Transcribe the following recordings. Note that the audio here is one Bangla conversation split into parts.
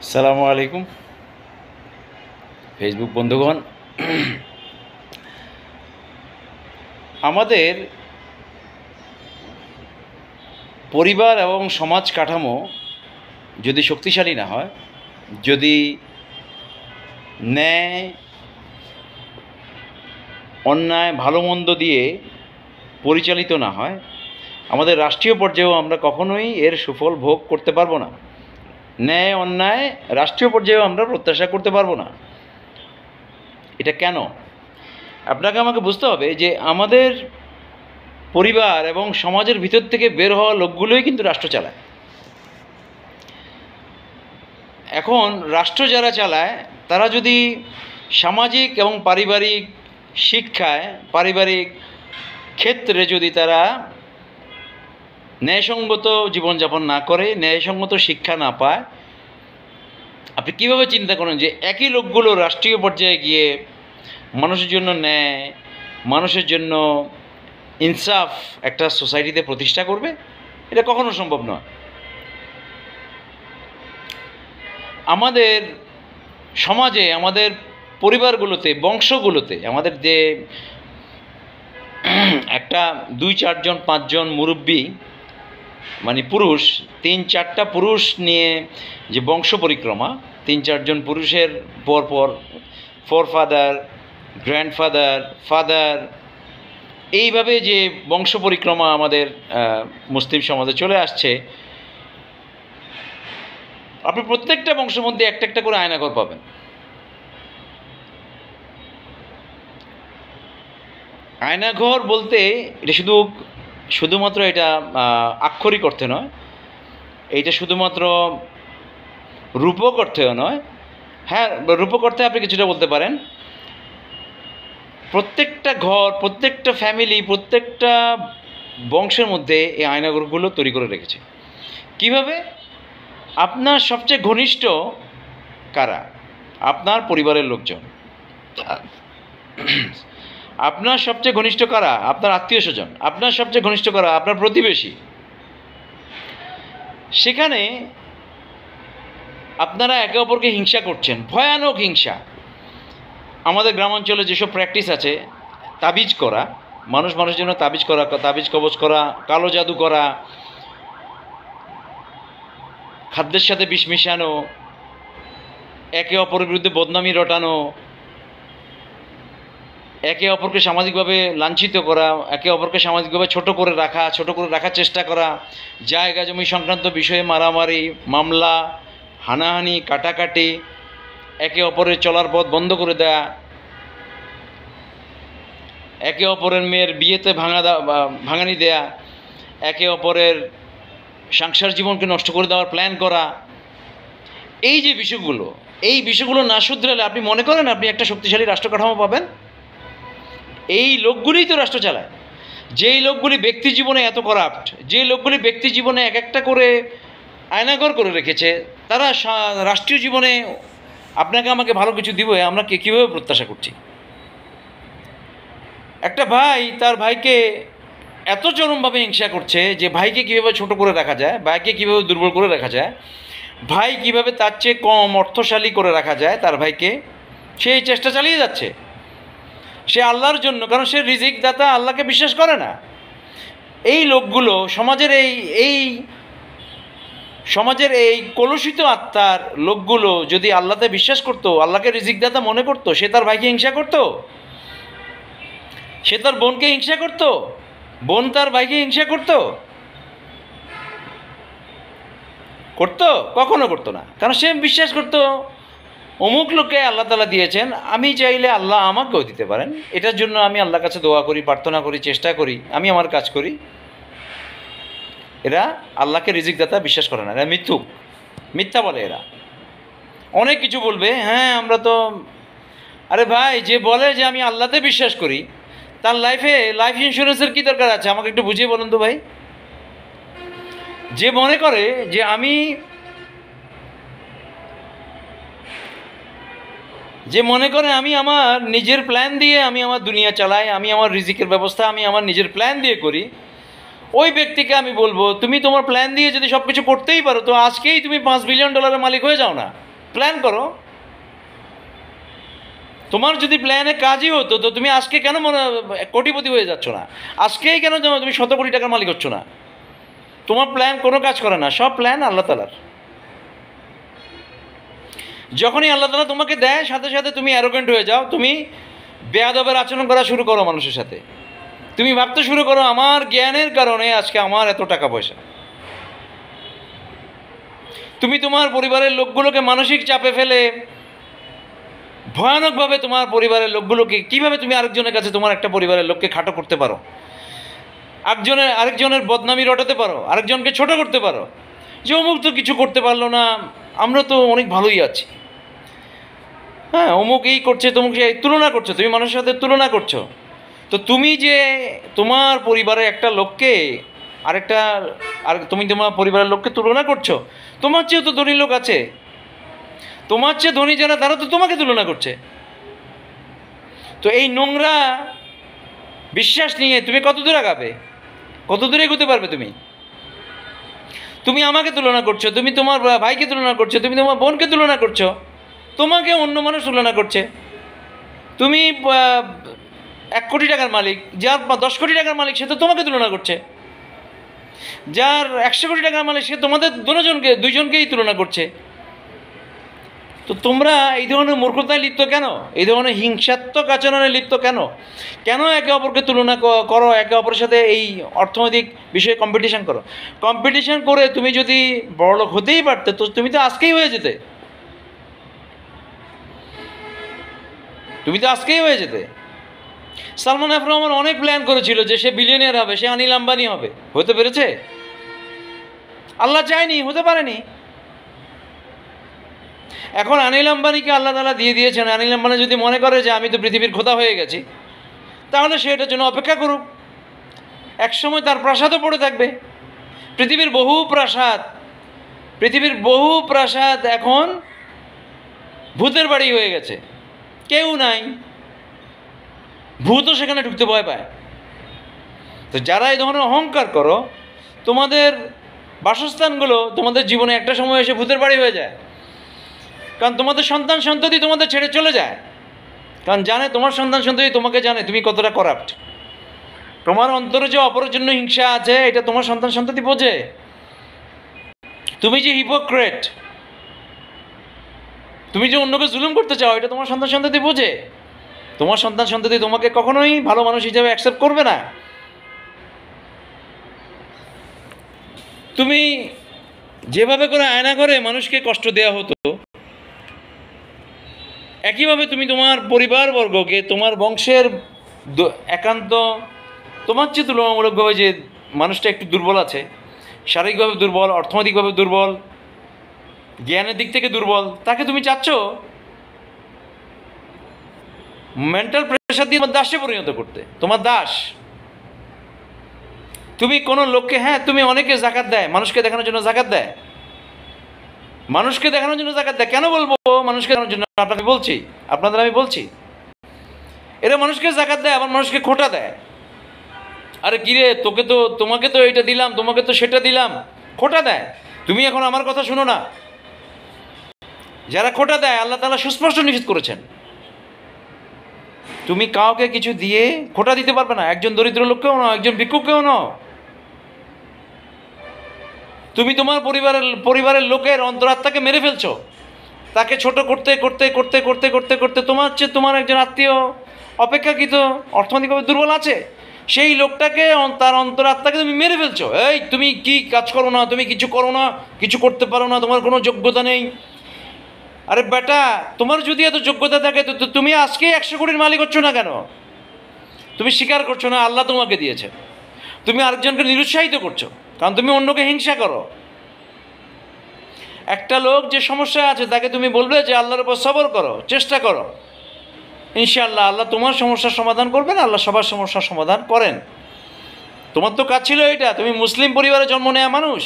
আসসালামু আলাইকুম ফেসবুক বন্ধুগণ। আমাদের পরিবার এবং সমাজ কাঠামো যদি শক্তিশালী না হয়, যদি ন্যায় অন্যায় ভালো মন্দ দিয়ে পরিচালিত না হয়, আমাদের রাষ্ট্রীয় পর্যায়েও আমরা কখনোই এর সুফল ভোগ করতে পারবো না। ন্যায় অন্যায় রাষ্ট্রীয় পর্যায়েও আমরা প্রত্যাশা করতে পারবো না। এটা কেন? আপনাকে আমাকে বুঝতে হবে যে আমাদের পরিবার এবং সমাজের ভিতর থেকে বের হওয়া লোকগুলোই কিন্তু রাষ্ট্র চালায়। এখন রাষ্ট্র যারা চালায় তারা যদি সামাজিক এবং পারিবারিক শিক্ষায়, পারিবারিক ক্ষেত্রে যদি তারা ন্যায়সঙ্গত জীবনযাপন না করে, ন্যায়সঙ্গত শিক্ষা না পায়, আপনি কীভাবে চিন্তা করেন যে একই লোকগুলো রাষ্ট্রীয় পর্যায়ে গিয়ে মানুষের জন্য ন্যায়, মানুষের জন্য ইনসাফ একটা সোসাইটিতে প্রতিষ্ঠা করবে? এটা কখনো সম্ভব নয়। আমাদের সমাজে, আমাদের পরিবারগুলোতে, বংশগুলোতে আমাদের যে একটা 2-4 জন 5 জন মুরব্বী মানে পুরুষ, 3-4টা পুরুষ নিয়ে যে বংশ পরিক্রমা, 3-4 জন পুরুষের পরপর ফোরফাদার, গ্র্যান্ডফাদার, ফাদার, এইভাবে যে বংশ পরিক্রমা আমাদের মুসলিম সমাজে চলে আসছে, আপনি প্রত্যেকটা বংশের মধ্যে একটা একটা করে আয়নাঘর পাবেন। আয়নাঘর বলতে এটা শুধুমাত্র এটা আক্ষরিক অর্থে নয়, এইটা শুধুমাত্র রূপক অর্থেও নয়। হ্যাঁ, রূপক অর্থে আপনি কিছুটা বলতে পারেন। প্রত্যেকটা ঘর, প্রত্যেকটা ফ্যামিলি, প্রত্যেকটা বংশের মধ্যে এই আয়নাঘরগুলো তৈরি করে রেখেছে। কিভাবে? আপনার সবচেয়ে ঘনিষ্ঠ কারা? আপনার পরিবারের লোকজন। আপনার সবচেয়ে ঘনিষ্ঠ কারা? আপনার আত্মীয় স্বজন। আপনার সবচেয়ে ঘনিষ্ঠ কারা? আপনার প্রতিবেশী। সেখানে আপনারা একে অপরকে হিংসা করছেন, ভয়ানক হিংসা। আমাদের গ্রামাঞ্চলে যেসব প্র্যাকটিস আছে, তাবিজ করা, মানুষ মানুষের জন্য তাবিজ করা, তাবিজ কবজ করা, কালো জাদু করা, খাদ্যের সাথে বিষ মিশানো, একে অপরের বিরুদ্ধে বদনামি রটানো, একে অপরকে সামাজিকভাবে লাঞ্ছিত করা, একে অপরকে সামাজিকভাবে ছোট করে রাখার চেষ্টা করা, জায়গা জমি সংক্রান্ত বিষয়ে মারামারি, মামলা, হানাহানি, কাটাকাটি, একে অপরের চলার পথ বন্ধ করে দেয়া, একে অপরের মেয়ের বিয়েতে ভাঙানি দেয়া, একে অপরের সংসার জীবনকে নষ্ট করে দেওয়ার প্ল্যান করা, এই যে বিষয়গুলো, এই বিষয়গুলো না শুধরালে আপনি মনে করেন আপনি একটা শক্তিশালী রাষ্ট্র কাঠামো পাবেন? এই লোকগুলিই তো রাষ্ট্র চালায়। যেই লোকগুলি ব্যক্তি জীবনে এত করাপ্ট, যে লোকগুলি ব্যক্তি জীবনে এক একটা করে আয়নাঘর করে রেখেছে, তারা রাষ্ট্রীয় জীবনে আপনাকে আমাকে ভালো কিছু দিবে আমরা কীভাবে প্রত্যাশা করছি? একটা ভাই তার ভাইকে এত চরমভাবে হিংসা করছে যে ভাইকে কীভাবে ছোট করে রাখা যায়, ভাইকে কীভাবে দুর্বল করে রাখা যায়, ভাই কীভাবে তার চেয়ে কম অর্থশালী করে রাখা যায় তার ভাইকে, সেই চেষ্টা চালিয়ে যাচ্ছে। সে আল্লাহর জন্য, কারণ সে রিজিক দাতা আল্লাহকে বিশ্বাস করে না। এই লোকগুলো সমাজের এই কলুষিত আত্মার লোকগুলো যদি আল্লাহতে বিশ্বাস করতো, আল্লাহকে রিজিক দাতা মনে করতো, সে তার ভাইকে হিংসা করতো, সে তার বোনকে হিংসা করতো, বোন তার ভাইকে হিংসা করতো? কখনো করতো না। কারণ সে বিশ্বাস করতো অমুক লোককে আল্লাহ তাআলা দিয়েছেন, আমি চাইলে আল্লাহ আমাকেও দিতে পারেন, এটার জন্য আমি আল্লাহর কাছে দোয়া করি, প্রার্থনা করি, চেষ্টা করি, আমি আমার কাজ করি। এরা আল্লাহকে রিজিক দাতা বিশ্বাস করে না, এরা মিথ্যা বলে। এরা অনেক কিছু বলবে, হ্যাঁ আমরা তো, আরে ভাই, যে বলে যে আমি আল্লাহতে বিশ্বাস করি, তার লাইফ ইন্স্যুরেন্সের কী দরকার আছে? আমাকে একটু বুঝিয়ে বলুন তো ভাই। যে মনে করে যে আমি আমার নিজের প্ল্যান দিয়ে আমি আমার দুনিয়া চালাই, আমি আমার রিজিকের ব্যবস্থা আমি আমার নিজের প্ল্যান দিয়ে করি, ওই ব্যক্তিকে আমি বলবো তুমি তোমার প্ল্যান দিয়ে যদি সব কিছু করতেই পারো তো আজকেই তুমি $5 বিলিয়ন মালিক হয়ে যাও না। প্ল্যান করো। তোমার যদি প্ল্যানে কাজই হতো তো তুমি আজকে কেন কোটিপতি হয়ে যাচ্ছ না? আজকেই কেন তুমি 100 কোটি টাকার মালিক হচ্ছ না? তোমার প্ল্যান কোনো কাজ করে না, সব প্ল্যান আল্লাহ তাআলার। যখনই আল্লাহ তাআলা তোমাকে দেয় সাথে সাথে তুমি অ্যারোগেন্ট হয়ে যাও, তুমি বেয়াদবের আচরণ করা শুরু করো মানুষের সাথে। তুমি ভাবতে শুরু করো আমার জ্ঞানের কারণে আজকে আমার এত টাকা পয়সা। তুমি তোমার পরিবারের লোকগুলোকে মানসিক চাপে ফেলে ভয়ানকভাবে তোমার পরিবারের লোকগুলোকে কীভাবে তুমি আরেকজনের কাছে তোমার একটা পরিবারের লোককে খাটো করতে পারো, আরেকজনের বদনামি রটাতে পারো, আরেকজনকে ছোট করতে পারো, যে অমুক তো কিছু করতে পারলো না, আমরা তো অনেক ভালোই আছি। হ্যাঁ, অমুক এই করছে, তোমাকে তুলনা করছো, তুমি মানুষের সাথে তুলনা করছো। তো তুমি যে তোমার পরিবারের একটা লোককে তুমি তোমার পরিবারের লোককে তুলনা করছো, তোমার চেয়েও তো ধনী লোক আছে, তোমার চেয়ে ধনী যারা তারা তো তোমাকে তুলনা করছে। তো এই নোংরা বিশ্বাস নিয়ে তুমি কত দূর আগাবে, কত দূরে এগোতে পারবে? তুমি আমাকে তুলনা করছো, তুমি তোমার ভাইকে তুলনা করছো, তুমি তোমার বোনকে তুলনা করছো, তোমাকে অন্য মানুষ তুলনা করছে। তুমি 1 কোটি টাকার মালিক, যার 10 কোটি টাকার মালিক সে তো তোমাকে তুলনা করছে, যার 100 কোটি টাকার মালিক সে তোমাদের দুইজনকেই তুলনা করছে। তো তোমরা এই ধরনের মূর্খতায় লিপ্ত কেন? এই ধরনের হিংসাত্মক আচরণে লিপ্ত কেন? কেন একে অপরকে তুলনা করো, একে অপরের সাথে এই অর্থনৈতিক বিষয়ে কম্পিটিশন করো? কম্পিটিশন করে তুমি যদি বড়লোক হতেই পারতে তো তুমি তো আজকেই হয়ে যেতে, সালমান এফ রহমান অনেক প্ল্যান করেছিল যে সে বিলিয়নিয়ার হবে, সে অনিল আম্বানি হবে, হতে পেরেছে? আল্লাহ চায়নি, হতে পারেনি। এখন অনিল আম্বানিকে আল্লাহ তাআলা দিয়ে দিয়েছেন। অনিল আম্বানি যদি মনে করে যে আমি তো পৃথিবীর খোদা হয়ে গেছি, তাহলে সে এটার জন্য অপেক্ষা করুক। একসময় তার প্রাসাদও পড়ে থাকবে। পৃথিবীর বহু প্রাসাদ এখন ভূতের বাড়ি হয়ে গেছে, কেউ নাই, ভূতও সেখানে ঢুকতে ভয় পায়। তো যারা এই ধরনের অহংকার করো, তোমাদের বাসস্থানগুলো তোমাদের জীবনে একটা সময় এসে ভূতের বাড়ি হয়ে যায়। কারণ তোমাদের সন্তান সন্ততি তোমাদের ছেড়ে চলে যায়, কারণ জানে তোমার সন্তান সন্ততি তোমাকে জানে তুমি কতটা করাপ্ট। তোমার অন্তরে যে অপরের জন্য হিংসা আছে এটা তোমার সন্তান সন্ততি বোঝে। তুমি যে হিপোক্রেট, তুমি যে অন্যকে জুলুম করতে চাও এটা তোমার সন্তান সন্ততি বোঝে। তোমার সন্তান সন্ততি তোমাকে কখনোই ভালো মানুষ হিসেবে অ্যাকসেপ্ট করবে না। তুমি যেভাবে করে আয়না করে মানুষকে কষ্ট দেওয়া হতো, একইভাবে তুমি তোমার পরিবারবর্গকে, তোমার বংশের একান্ত তোমার চেয়ে তুলনামূলকভাবে যে মানুষটা একটু দুর্বল আছে, শারীরিকভাবে দুর্বল, অর্থনৈতিকভাবে দুর্বল, জ্ঞানের দিক থেকে দুর্বল, তাকে তুমি চাচ্ছ মেন্টাল প্রেশার দিয়ে তোমার দাসে পরিণত করতে, তোমার দাস। তুমি কোনো লোককে, হ্যাঁ তুমি অনেকে জাকাত দেয়, মানুষকে দেখানোর জন্য জাকাত দেয়, কেন বলবো মানুষকে দেখানোর জন্য? আপনাদের আমি বলছি এরা মানুষকে জাকাত দেয়, আবার মানুষকে খোঁটা দেয়। আরে কিরে, তোমাকে তো এটা দিলাম, তোমাকে তো সেটা দিলাম, খোঁটা দেয়। তুমি এখন আমার কথা শুনো না, যারা খোঁটা দেয় আল্লাহ তাআলা সুস্পষ্ট নিষেধ করেছেন। তুমি কাউকে কিছু দিয়ে খোঁটা দিতে পারবে না, একজন দরিদ্র লোককেও নাও, একজন ভিক্ষুককেও নাও। তুমি তোমার পরিবারের লোকের অন্তরাত্মাকে মেরে ফেলছো, তাকে ছোট করতে করতে করতে করতে করতে করতে তোমার চেয়ে তোমার একজন আত্মীয় অপেক্ষাকৃত অর্থনৈতিকভাবে দুর্বল আছে, সেই লোকটাকে, তার অন্তরাত্মাকে তুমি মেরে ফেলছো। এই তুমি কি কাজ করো না, তুমি কিছু করো না, কিছু করতে পারো না, তোমার কোনো যোগ্যতা নেই। আরে বেটা, তোমার যদি এত যোগ্যতা থাকে তো তুমি আজকেই 100 কোটির মালিক হচ্ছ না কেন? তুমি স্বীকার করছো না আল্লাহ তোমাকে দিয়েছে, তুমি আরেকজনকে নিরুৎসাহিত করছো, কারণ তুমি অন্যকে হিংসা করো। একটা লোক যে সমস্যা আছে তাকে তুমি বলবে যে আল্লাহর উপর সবর করো, চেষ্টা করো, ইনশাআল্লাহ আল্লাহ তোমার সমস্যার সমাধান করবেন। আল্লাহ সবার সমস্যার সমাধান করেন। তোমার তো কাজ ছিল এটা, তুমি মুসলিম পরিবারে জন্ম নেওয়া মানুষ,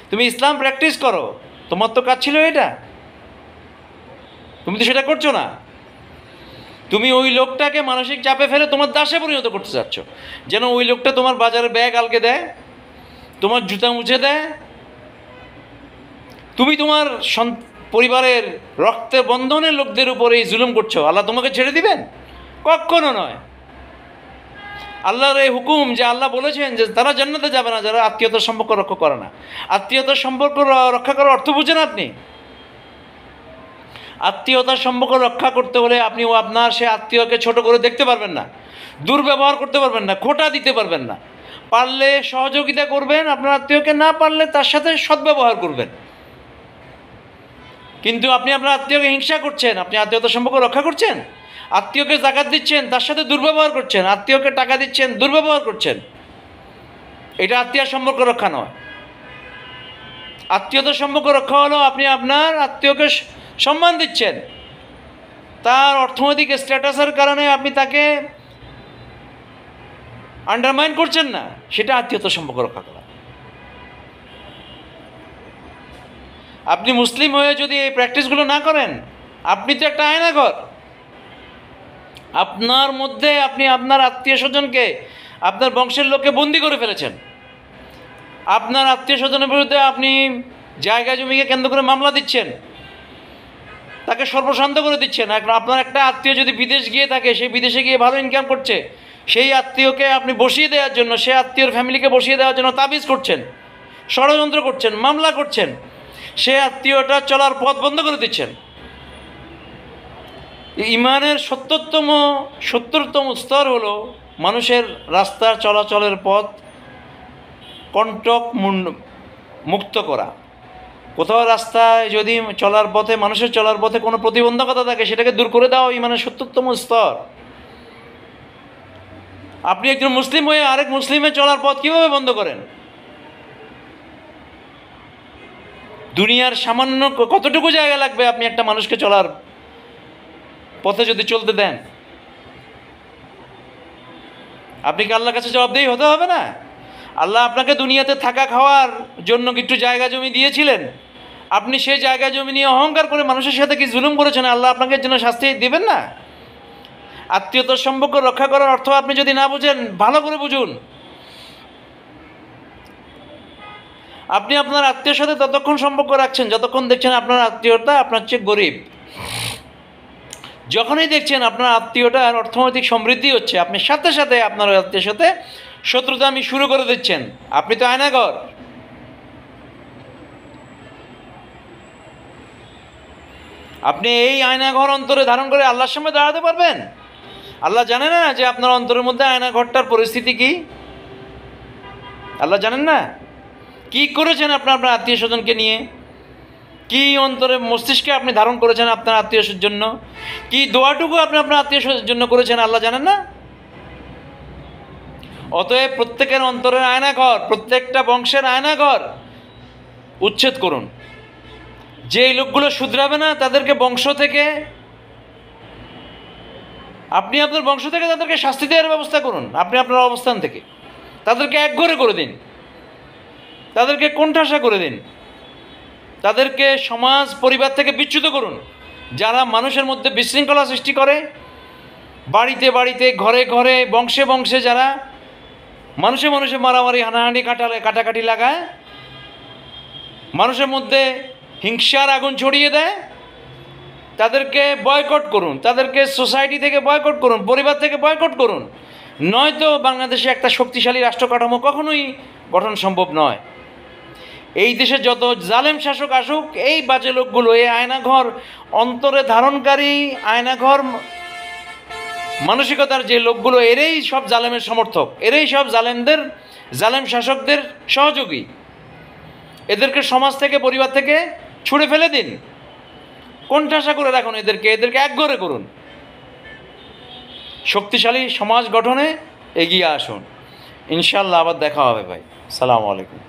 তুমি ইসলাম প্র্যাকটিস করো, তোমার তো কাজ ছিল এটা, তুমি তো সেটা করছো না। তুমি ওই লোকটাকে মানসিক চাপে ফেলে তোমার দাসে পরিণত করতে চাচ্ছ, যেন ওই লোকটা তোমার বাজারে ব্যাগ আলকে দেয়, তোমার জুতা মুছে দেয়। তুমি তোমার পরিবারের রক্তে বন্ধনের লোকদের উপরে এই জুলুম করছো, আল্লাহ তোমাকে ছেড়ে দিবেন? কখনো নয়। আল্লাহর এই হুকুম যে আল্লাহ বলেছেন যে তারা জান্নাতে যাবে না যারা আত্মীয়তার সম্পর্ক রক্ষা করে না। আত্মীয়তার সম্পর্ক রক্ষা করার অর্থ বুঝেন আপনি? আত্মীয়তার সম্পর্ক রক্ষা করতে হলে আপনি আপনার সে আত্মীয়কে ছোট করে দেখতে পারবেন না, দুর্ব্যবহার করতে পারবেন না, খোঁটা দিতে পারবেন না। পারলে সহযোগিতা করবেন আপনার আত্মীয়কে, না পারলে তার সাথে সদ্ব্যবহার করবেন। কিন্তু আপনি আপনার আত্মীয়কে হিংসা করছেন, আপনি আত্মীয়তার সম্পর্ক রক্ষা করছেন? আত্মীয়কে জাকাত দিচ্ছেন, তার সাথে দুর্ব্যবহার করছেন, আত্মীয়কে টাকা দিচ্ছেন, দুর্ব্যবহার করছেন। এটা আত্মীয়র সম্পর্ক রক্ষা নয়। আত্মীয়তার সম্পর্ক রক্ষা হলো আপনি আপনার আত্মীয়কে সম্মান দিচ্ছেন, তার অর্থনৈতিক স্ট্যাটাসের কারণে আপনি তাকে আন্ডারমাইন করছেন না, সেটা আত্মীয়তার সম্পর্ক রক্ষা করা। আপনি মুসলিম হয়ে যদি এই প্র্যাকটিসগুলো না করেন, আপনি তো একটা আয়নাঘর। আপনার মধ্যে আপনি আপনার আত্মীয় স্বজনকে, আপনার বংশের লোককে বন্দি করে ফেলেছেন। আপনার আত্মীয় স্বজনের বিরুদ্ধে আপনি জায়গা জমিকে কেন্দ্র করে মামলা দিচ্ছেন, তাকে সর্বশান্ত করে দিচ্ছেন। আপনার একটা আত্মীয় যদি বিদেশ গিয়ে থাকে, সেই বিদেশে গিয়ে ভালো ইনকাম করছে, সেই আত্মীয়কে আপনি বসিয়ে দেওয়ার জন্য, সেই আত্মীয়র ফ্যামিলিকে বসিয়ে দেওয়ার জন্য তাবিজ করছেন, ষড়যন্ত্র করছেন, মামলা করছেন, সে আত্মীয়টা চলার পথ বন্ধ করে দিচ্ছেন। ইমানের ৭০তম স্তর হলো মানুষের রাস্তার চলাচলের পথ কণ্টক মুক্ত করা। কোথাও রাস্তায় যদি চলার পথে, মানুষের চলার পথে কোনো প্রতিবন্ধকতা থাকে, সেটাকে দূর করে দেওয়া ইমানের ৭০তম স্তর। আপনি একজন মুসলিম হয়ে আরেক মুসলিমের চলার পথ কীভাবে বন্ধ করেন? দুনিয়ার সামান্য কতটুকু জায়গা লাগবে আপনি একটা মানুষকে চলার পথে যদি চলতে দেন? আপনি কি আল্লাহর কাছে জবাবদেহি হতে হবে না? আল্লাহ আপনাকে দুনিয়াতে থাকা খাওয়ার জন্য একটু জায়গা জমি দিয়েছিলেন, আপনি সেই জায়গা জমি নিয়ে অহংকার করে মানুষের সাথে কি জুলুম করেছেন? আল্লাহ আপনাকে জন্য শাস্তি দেবেন না? আত্মীয়তার সম্পর্ক রক্ষা করার অর্থ আপনি যদি না বুঝেন, ভালো করে বুঝুন। আপনি আপনার আত্মীয়র সাথে ততক্ষণ সম্পর্ক রাখছেন যতক্ষণ দেখছেন আপনার আত্মীয়তা আপনার চেয়ে গরিব। যখনই দেখছেন আপনার আত্মীয়টার অর্থনৈতিক সমৃদ্ধি হচ্ছে, আপনি সাথে সাথে আপনার আত্মীয়ের সাথে শত্রুতা আমি শুরু করে দিচ্ছেন। আপনি তো আয়নাঘর। আপনি এই আয়নাঘর অন্তরে ধারণ করে আল্লাহর সামনে দাঁড়াতে পারবেন? আল্লাহ জানে না যে আপনার অন্তরের মধ্যে আয়নাঘরটার পরিস্থিতি কি? আল্লাহ জানেন না কি করেছেন আপনার আত্মীয় স্বজনকে নিয়ে? কি অন্তরে মস্তিষ্কে আপনি ধারণ করেছেন আপনার আত্মীয় স্বজনের জন্য? কি দোয়াটুকু আপনি আপনার আত্মীয় স্বজনের জন্য করেছেন? আল্লাহ জানেন না? অতএব প্রত্যেকের অন্তরের আয়নাঘর, প্রত্যেকটা বংশের আয়নাঘর উচ্ছেদ করুন। যেই লোকগুলো শুধরাবে না তাদেরকে বংশ থেকে, আপনি আপনার বংশ থেকে তাদেরকে শাস্তি দেওয়ার ব্যবস্থা করুন। আপনি আপনার অবস্থান থেকে তাদেরকে একঘরে করে দিন, তাদেরকে কোণঠাসা করে দিন, তাদেরকে সমাজ পরিবার থেকে বিচ্যুত করুন। যারা মানুষের মধ্যে বিশৃঙ্খলা সৃষ্টি করে, বাড়িতে বাড়িতে, ঘরে ঘরে, বংশে বংশে যারা মানুষে মানুষে মারামারি, হানাহানি, কাটাকাটি লাগায়, মানুষের মধ্যে হিংসার আগুন ছড়িয়ে দেয়, তাদেরকে বয়কট করুন, তাদেরকে সোসাইটি থেকে বয়কট করুন, পরিবার থেকে বয়কট করুন। নয়তো বাংলাদেশে একটা শক্তিশালী রাষ্ট্র কাঠামো কখনোই গঠন সম্ভব নয়। এই দেশে যত জালেম শাসক আসুক, এই বাজে লোকগুলো, এই আয়নাঘর অন্তরে ধারণকারী আয়নাঘর মানসিকতার যে লোকগুলো, এরাই সব জালেমের সমর্থক, এরাই সব জালেম শাসকদের সহযোগী। এদেরকে সমাজ থেকে, পরিবার থেকে ছুঁড়ে ফেলে দিন, কোণঠাসা করে রাখুন, এদেরকে একঘরে করুন। শক্তিশালী সমাজ গঠনে এগিয়ে আসুন। ইনশাআল্লাহ আবার দেখা হবে ভাই। সালামু আলাইকুম।